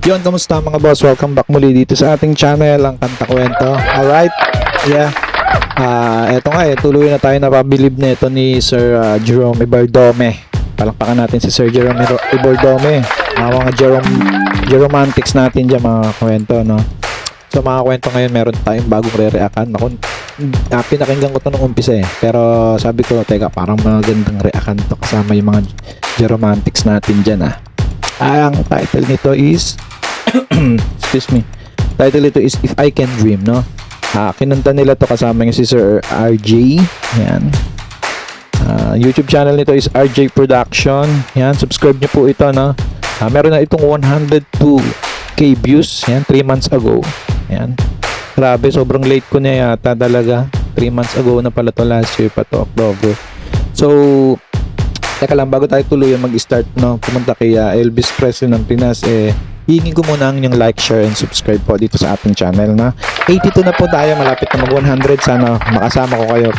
Yun, kamusta mga boss? Welcome back muli dito sa ating channel, ang Kanta Kwento. Alright, yeah. Eto nga tuloy na tayo napabilib na ito ni Sir Jerome Ibardome. Palakpakan natin si Sir Jerome Ibardome. Mga Jeromantics natin dyan mga kwento, no? So mga kwento ngayon, meron tayong bagong re-reakan. Ako, pinakinggan ko ito nung umpisa Pero sabi ko, teka, parang magandang reakan to kasama yung mga Jeromantics natin dyan Ang title nito is excuse me. Title nito is If I Can Dream, no? Kinanta nila to kasama yung si Sir RJ. Yan. YouTube channel nito is RJ Production. Yan, subscribe nyo po ito, no? Meron na itong 102k views. Yan, 3 months ago. Yan. Grabe, sobrang late ko na yata talaga. 3 months ago na pala to, last year pa to, October. So, teka lang, bago tayo tuloy mag-start, no? Pumunta kay Elvis Presley ng Pinas, hingin ko muna ang inyong like, share, and subscribe po dito sa ating channel na 82 na po tayo, malapit na mag 100. Sana makasama ko kayo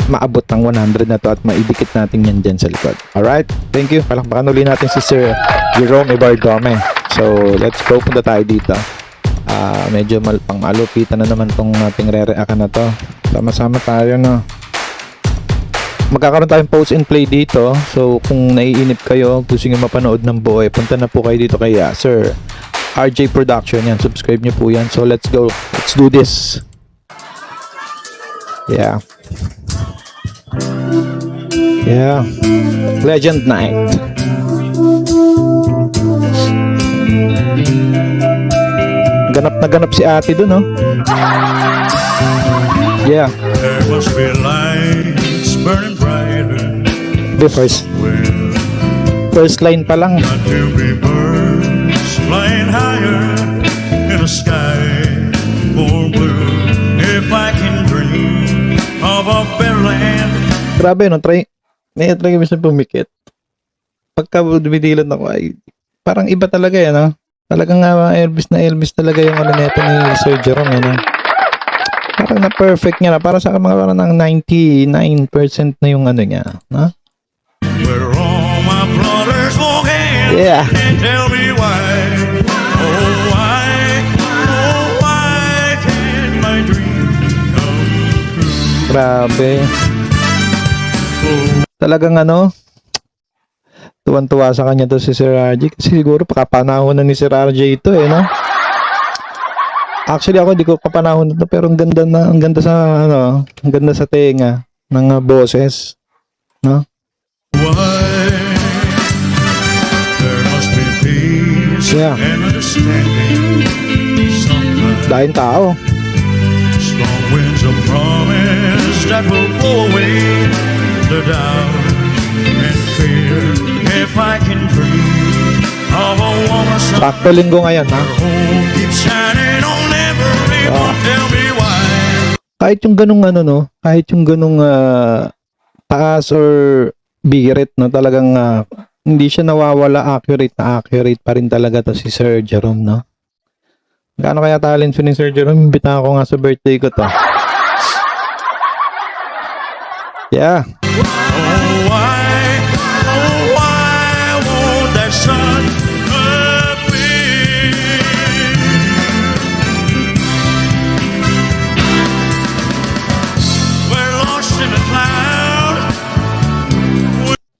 maabot ng 100 na to at maidikit natin yan dyan sa likod. Alright, thank you. Palakpakan ulit natin si Sir Jerome Ibardome. So let's go, punta tayo dito. Medyo pang-alupitan na naman tong ating re-reakan na to. Sama-sama tayo, no? Magkakaroon tayong post and play dito. So kung naiinip kayo, gusto nyo mapanood ng buo, punta na po kayo dito kay Sir RJ Production. Yan, subscribe nyo po yan. So let's go, let's do this. Yeah, Legend Night. Ganap na ganap si ate dun, no? Yeah. There must be lights burning brighter. The first line pa lang. Got to be birds flying higher in a sky more blue. If I can dream of a better land. Grabe, no? Try ko minsan pumikit. Pagka dumidilat ako ay parang iba talaga yan, no? Talagang Elvis talaga yung ano neto ni Sir Jerome, no? Parang na perfect niya na. Para sa mga parang ng 99% na yung ano niya, no? Where all my brothers walking. Yeah. And tell me why. Why can't my dream come true? Grabe. Talagang ano, tuwan-tuwa sa kanya to si Sir RJ. Kasi siguro pakapanahon na ni Sir RJ ito, no? Actually ako di ko kapanahon nito, pero ang ganda sa ano, ang ganda sa tenga ng boses, no? Why? There must be peace and understanding. Sometimes Dahil tao. strong winds of promise that will blow away the doubt and fear. If I can dream of a woman Sakto linggo ngayon, ha? who keeps shining on every one, tell me why. Kahit yung ganung ano, no? Kahit yung ganung taas or birit, no? Talagang hindi siya nawawala, accurate pa rin talaga to si Sir Jerome, no? Gaano kaya talent ni Sir Jerome? Imbitahan ko nga sa birthday ko to. Yeah. Why won't that sun appear? We're lost in a cloud.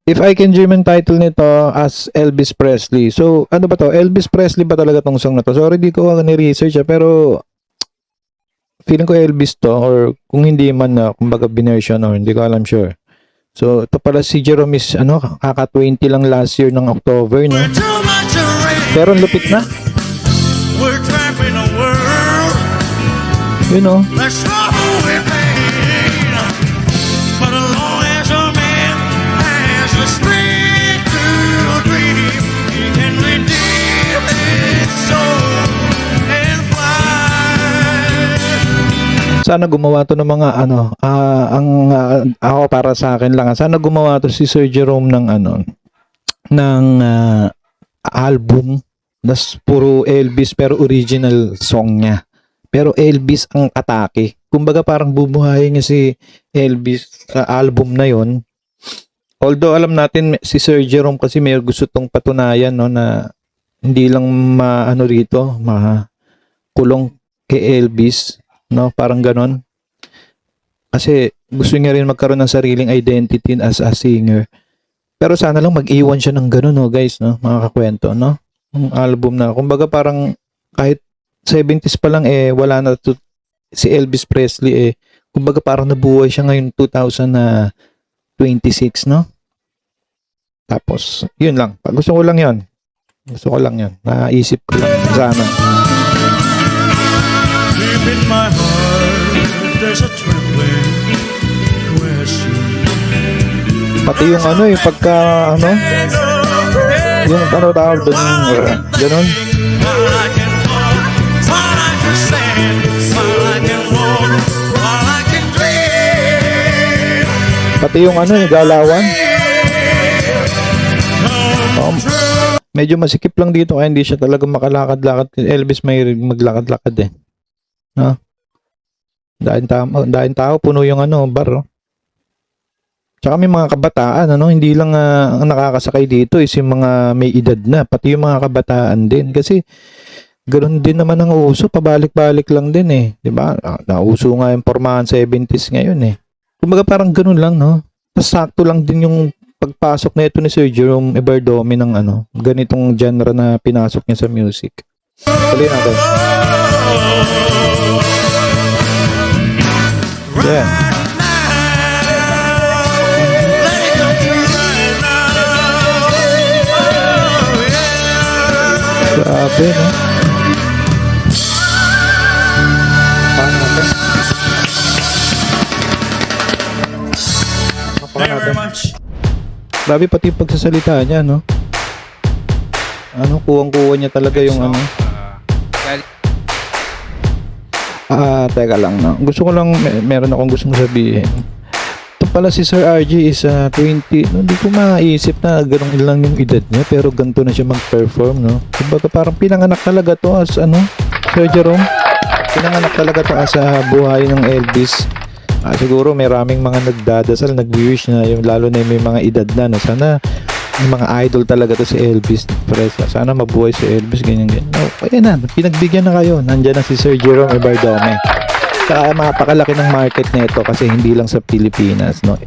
If I Can Dream ang title nito as Elvis Presley. So, ano ba to? Elvis Presley ba talaga tong song na to? Sorry, di ko ni-research pero feeling ko Elvis to, or kung hindi man kumbaga binersion, or hindi ko alam, sure. So, ito pala si Jerome is kaka 20 lang last year ng October, no? We're too much to rain. Pero ang lupit na. We're trapped in a world You know, that's struggle with pain. But as long as a man has the strength to dream, he can redeem his soul and fly. sana gumawa to ng mga ako para sa akin lang, sana gumawa to si Sir Jerome ng ng album das puro Elvis pero original song niya, pero Elvis ang atake, kumbaga parang bubuhayin niya si Elvis sa album na yon. Although alam natin si Sir Jerome kasi may gusto tong patunayan, no, na hindi lang maano rito, makulong kay Elvis, no? Parang ganon. Kasi gusto niya rin magkaroon ng sariling identity as a singer. Pero sana lang mag-iwan siya ng ganon, no, guys, no? Mga kakwento, no? Yung album na, kumbaga parang kahit 70s pa lang wala na to, si Elvis Presley kumbaga parang nabuhay siya ngayon 2026, no? Tapos, yun lang. Gusto ko lang yun. Gusto ko lang yun. Naisip ko lang. Sana. Deep in my heart, there's a trembling question. Pati yung pagka, yung tawag doon, ganun. While I can talk, while I can stand, while I can walk, while I can dream. Pati yung galawan. Medyo masikip lang dito kaya hindi siya talaga makalakad-lakad. Elvis may maglakad-lakad no? Dahil tao, puno yung bar. Oh. Tsaka may mga kabataan, hindi lang ang nakakasakay dito is yung mga may edad na, pati yung mga kabataan din. Kasi ganoon din naman ang uso, pabalik-balik lang din 'di ba? Nauso nga yung pormahan 70s ngayon Kumbaga parang ganoon lang, no? Tapos sakto lang din yung pagpasok na ito ni Sir Jerome Ebardome ng ganitong genre na pinasok niya sa music. Tuloy natin. Yeah. Grabe, no? Paano natin? Very much. Grabe pati yung pagsasalita niya, no? Kuwang-kuwa niya talaga yung teka lang, no? Gusto ko lang, meron akong gustong sabihin. Ito pala si Sir RG is 20, no? Hindi ko maisip na ganun lang yung edad niya, pero ganito na siya mag-perform, no? Kumbaga parang pinanganak talaga to as, Sir Jerome? Pinanganak talaga to as buhay ng Elvis. Siguro may raming mga nagdadasal, nag-wish na yung lalo na yung may mga edad na, no? Sana yung mga idol talaga to si Elvis Presley. Sana mabuhay si Elvis, ganyan. Ayan na, pinagbigyan na kayo. Nandyan na si Sir Jerome Ebardome. Saka mapakalaki ng market na ito kasi hindi lang sa Pilipinas, no?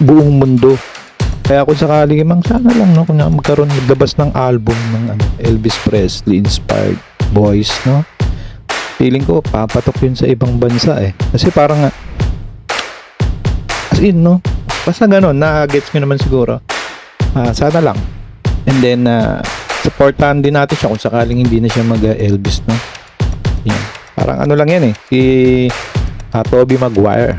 Buong mundo. Kaya kung sakali sana lang, no? Kung magkaroon, maglabas ng album ng Elvis Presley inspired voice, no? Feeling ko, papatok yun sa ibang bansa Kasi parang as in, no? Basta ganun, na-gets nyo naman siguro. Sana lang. And then, supportahan din natin siya kung sakaling hindi na siya mag-Elvis, no? Yan. Parang lang yan si Tobey Maguire.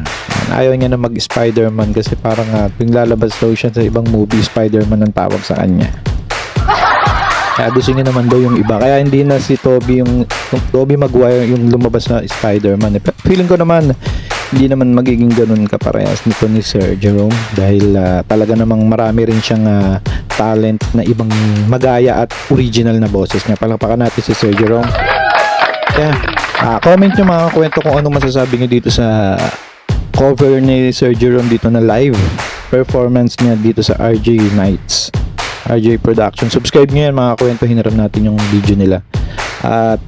Ayaw niya na mag-Spider-Man kasi parang tuwing lalabas daw siya sa ibang movie, Spider-Man ang tawag sa kanya. Kaya gusto niya naman daw yung iba. Kaya hindi na si Tobey yung Tobey Maguire yung lumabas na Spider-Man. Feeling ko naman hindi naman magiging ganun kaparehas nito ni Sir Jerome dahil talaga namang marami rin siyang talent na ibang magaya at original na boses niya. Palakpakan natin si Sir Jerome. Yeah. Comment nyo mga kwento kung anong masasabi nyo dito sa cover ni Sir Jerome dito na live performance niya dito sa RJ Nights, RJ Production. Subscribe nyo yan mga kwento, hiniram natin yung video nila. At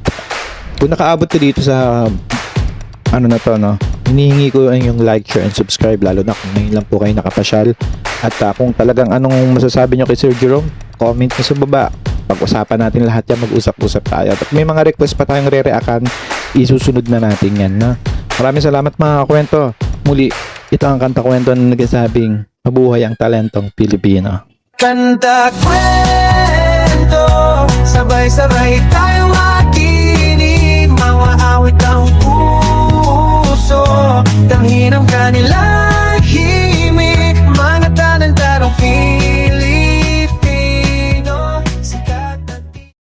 kung nakaabot ka dito sa na to, no? Hinihingi ko yung like, share, and subscribe lalo na kung ngayon lang po kayo nakapasyal. At kung talagang anong masasabi nyo kay Sir Jerome, comment nyo sa baba. Pag-usapan natin lahat yan, mag-usap-usap tayo. At may mga request pa tayong re-react-an, isusunod na natin yan, no? Maraming salamat mga kwento. Muli, ito ang Kanta Kwento na nagsasabing mabuhay ang talentong Pilipino. Kanta kwento, sabay-sabay tayo